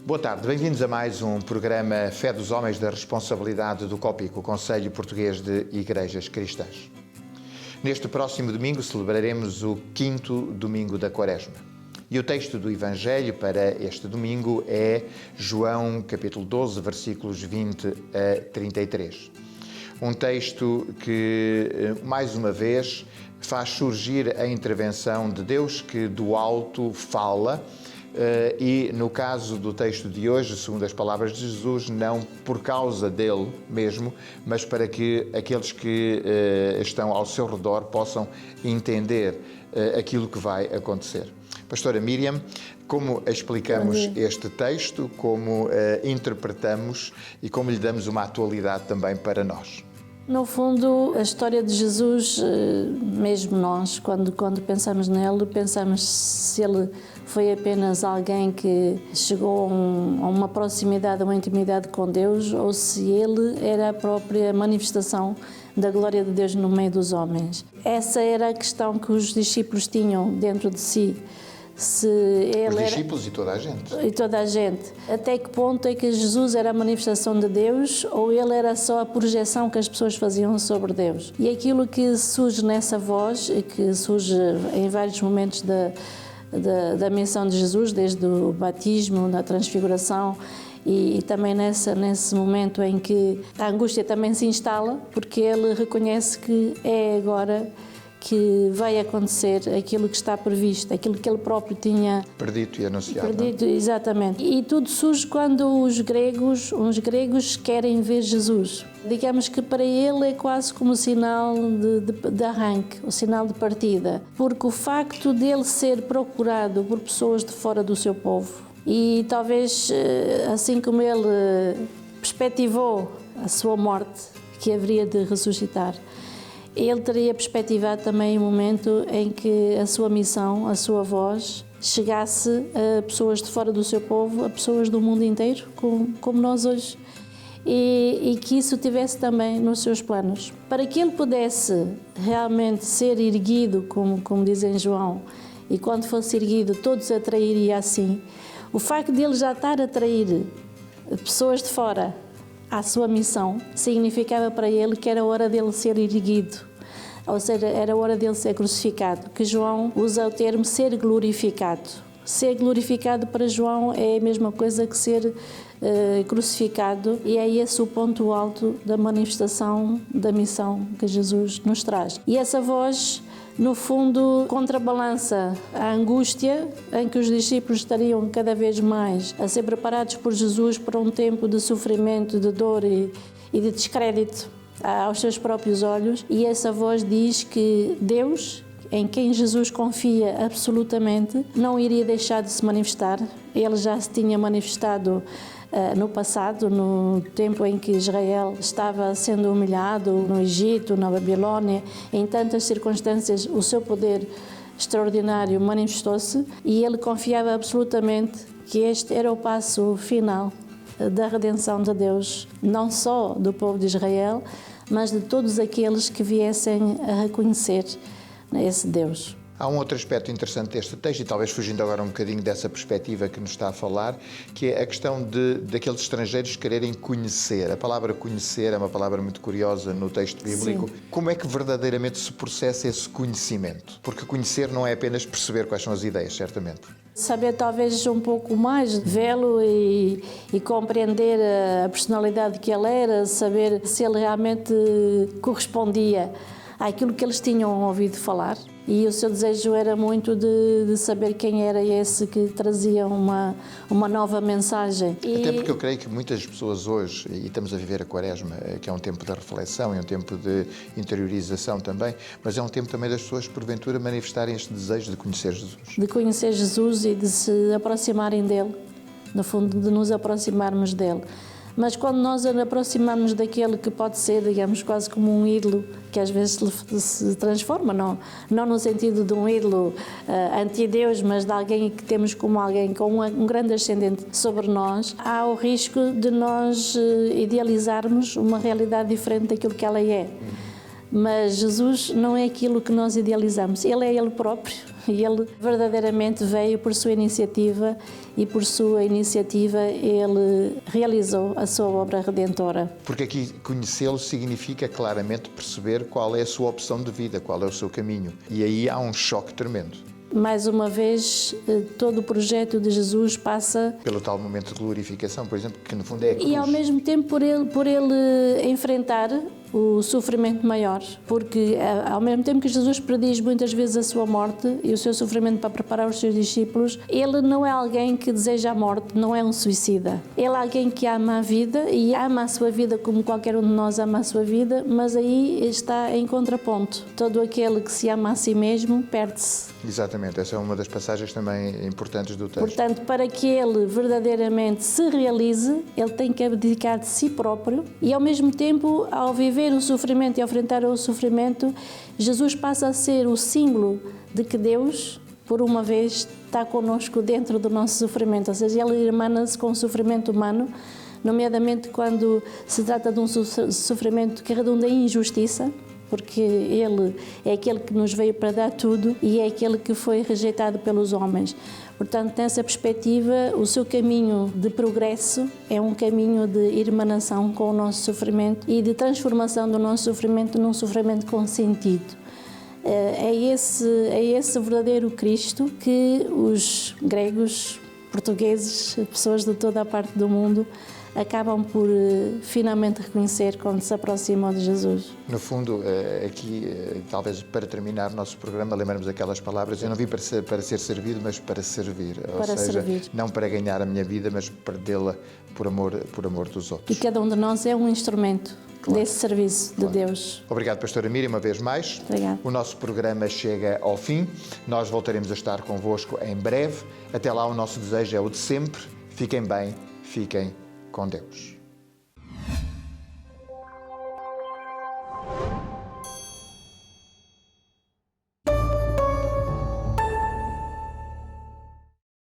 Boa tarde, bem-vindos a mais um programa Fé dos Homens da Responsabilidade do COPIC, o Conselho Português de Igrejas Cristãs. Neste próximo domingo celebraremos o 5º domingo da Quaresma. E o texto do Evangelho para este domingo é João, capítulo 12, versículos 20 a 33. Um texto que, mais uma vez, faz surgir a intervenção de Deus que do alto fala, e no caso do texto de hoje, segundo as palavras de Jesus, não por causa dele mesmo, mas para que aqueles que estão ao seu redor possam entender aquilo que vai acontecer. Pastora Miriam, como explicamos este texto, como interpretamos e como lhe damos uma atualidade também para nós? No fundo, a história de Jesus, mesmo nós, quando pensamos nele, pensamos se ele foi apenas alguém que chegou a uma proximidade, a uma intimidade com Deus, ou se ele era a própria manifestação da glória de Deus no meio dos homens. Essa era a questão que os discípulos tinham dentro de si. Se ele os discípulos e toda a gente. E toda a gente. Até que ponto é que Jesus era a manifestação de Deus ou ele era só a projeção que as pessoas faziam sobre Deus? E aquilo que surge nessa voz, e que surge em vários momentos da missão de Jesus, desde o batismo, da transfiguração, e também nesse momento em que a angústia também se instala, porque ele reconhece que é agora que vai acontecer aquilo que está previsto, aquilo que ele próprio tinha predito e anunciado. Predito, exatamente. E tudo surge quando uns gregos querem ver Jesus. Digamos que para ele é quase como um sinal de arranque, um sinal de partida, porque o facto dele ser procurado por pessoas de fora do seu povo, e talvez assim como ele perspectivou a sua morte, que haveria de ressuscitar, ele teria perspectivado também o momento em que a sua missão, a sua voz, chegasse a pessoas de fora do seu povo, a pessoas do mundo inteiro, como nós hoje, e que isso tivesse também nos seus planos. Para que ele pudesse realmente ser erguido, como diz em João, e quando fosse erguido todos atrairia assim, o facto de ele já estar a atrair pessoas de fora à sua missão, significava para ele que era hora dele ser erguido, ou seja, era hora dele ser crucificado, que João usa o termo ser glorificado. Ser glorificado para João é a mesma coisa que ser crucificado, e é esse o ponto alto da manifestação da missão que Jesus nos traz. E essa voz, no fundo, contrabalança a angústia em que os discípulos estariam cada vez mais a ser preparados por Jesus para um tempo de sofrimento, de dor e de descrédito aos seus próprios olhos. E essa voz diz que Deus, em quem Jesus confia absolutamente, não iria deixar de se manifestar. Ele já se tinha manifestado no passado, no tempo em que Israel estava sendo humilhado, no Egito, na Babilônia, em tantas circunstâncias, o seu poder extraordinário manifestou-se e ele confiava absolutamente que este era o passo final da redenção de Deus, não só do povo de Israel, mas de todos aqueles que viessem a reconhecer esse Deus. Há um outro aspecto interessante deste texto, e talvez fugindo agora um bocadinho dessa perspectiva que nos está a falar, que é a questão daqueles estrangeiros quererem conhecer. A palavra conhecer é uma palavra muito curiosa no texto bíblico. Sim. Como é que verdadeiramente se processa esse conhecimento? Porque conhecer não é apenas perceber quais são as ideias, certamente. Saber talvez um pouco mais, vê-lo e compreender a personalidade que ele era, saber se ele realmente correspondia àquilo que eles tinham ouvido falar. E o seu desejo era muito de saber quem era esse que trazia uma nova mensagem. Até porque eu creio que muitas pessoas hoje, e estamos a viver a Quaresma, que é um tempo de reflexão, é um tempo de interiorização também, mas é um tempo também das pessoas, porventura, manifestarem este desejo de conhecer Jesus. De conhecer Jesus e de se aproximarem dele, no fundo, de nos aproximarmos dele. Mas quando nós nos aproximamos daquele que pode ser, digamos, quase como um ídolo, que às vezes se transforma, não no sentido de um ídolo anti-Deus, mas de alguém que temos como alguém com um grande ascendente sobre nós, há o risco de nós idealizarmos uma realidade diferente daquilo que ela é. Mas Jesus não é aquilo que nós idealizamos, Ele é Ele próprio, E ele verdadeiramente veio por sua iniciativa e por sua iniciativa ele realizou a sua obra redentora. Porque aqui conhecê-lo significa claramente perceber qual é a sua opção de vida, qual é o seu caminho. E aí há um choque tremendo. Mais uma vez, todo o projeto de Jesus passa Pelo tal momento de glorificação, por exemplo, que no fundo é a cruz. e ao mesmo tempo por ele enfrentar o sofrimento maior, porque ao mesmo tempo que Jesus prediz muitas vezes a sua morte e o seu sofrimento para preparar os seus discípulos, ele não é alguém que deseja a morte, não é um suicida. Ele é alguém que ama a vida e ama a sua vida como qualquer um de nós ama a sua vida, mas aí está em contraponto. Todo aquele que se ama a si mesmo perde-se. Exatamente, essa é uma das passagens também importantes do texto. Portanto, para que ele verdadeiramente se realize, ele tem que abdicar de si próprio e, ao mesmo tempo, ao viver o sofrimento e ao enfrentar o sofrimento, Jesus passa a ser o símbolo de que Deus, por uma vez, está connosco dentro do nosso sofrimento. Ou seja, ele irmana-se com o sofrimento humano, nomeadamente quando se trata de um sofrimento que redunda em injustiça, porque Ele é aquele que nos veio para dar tudo e é aquele que foi rejeitado pelos homens. Portanto, nessa perspectiva, o seu caminho de progresso é um caminho de irmanação com o nosso sofrimento e de transformação do nosso sofrimento num sofrimento com sentido. É esse verdadeiro Cristo que os gregos, portugueses, pessoas de toda a parte do mundo acabam por finalmente reconhecer quando se aproximam de Jesus. No fundo, aqui, talvez para terminar o nosso programa, lembramos aquelas palavras: eu não vim para ser servido, mas para servir. Ou seja, servir. Não para ganhar a minha vida, mas perdê-la por amor dos outros. E cada um de nós é um instrumento desse serviço de Deus. Obrigado, pastora Miriam, uma vez mais. Obrigada. O nosso programa chega ao fim. Nós voltaremos a estar convosco em breve. Até lá, o nosso desejo é o de sempre. Fiquem bem, fiquem com Deus.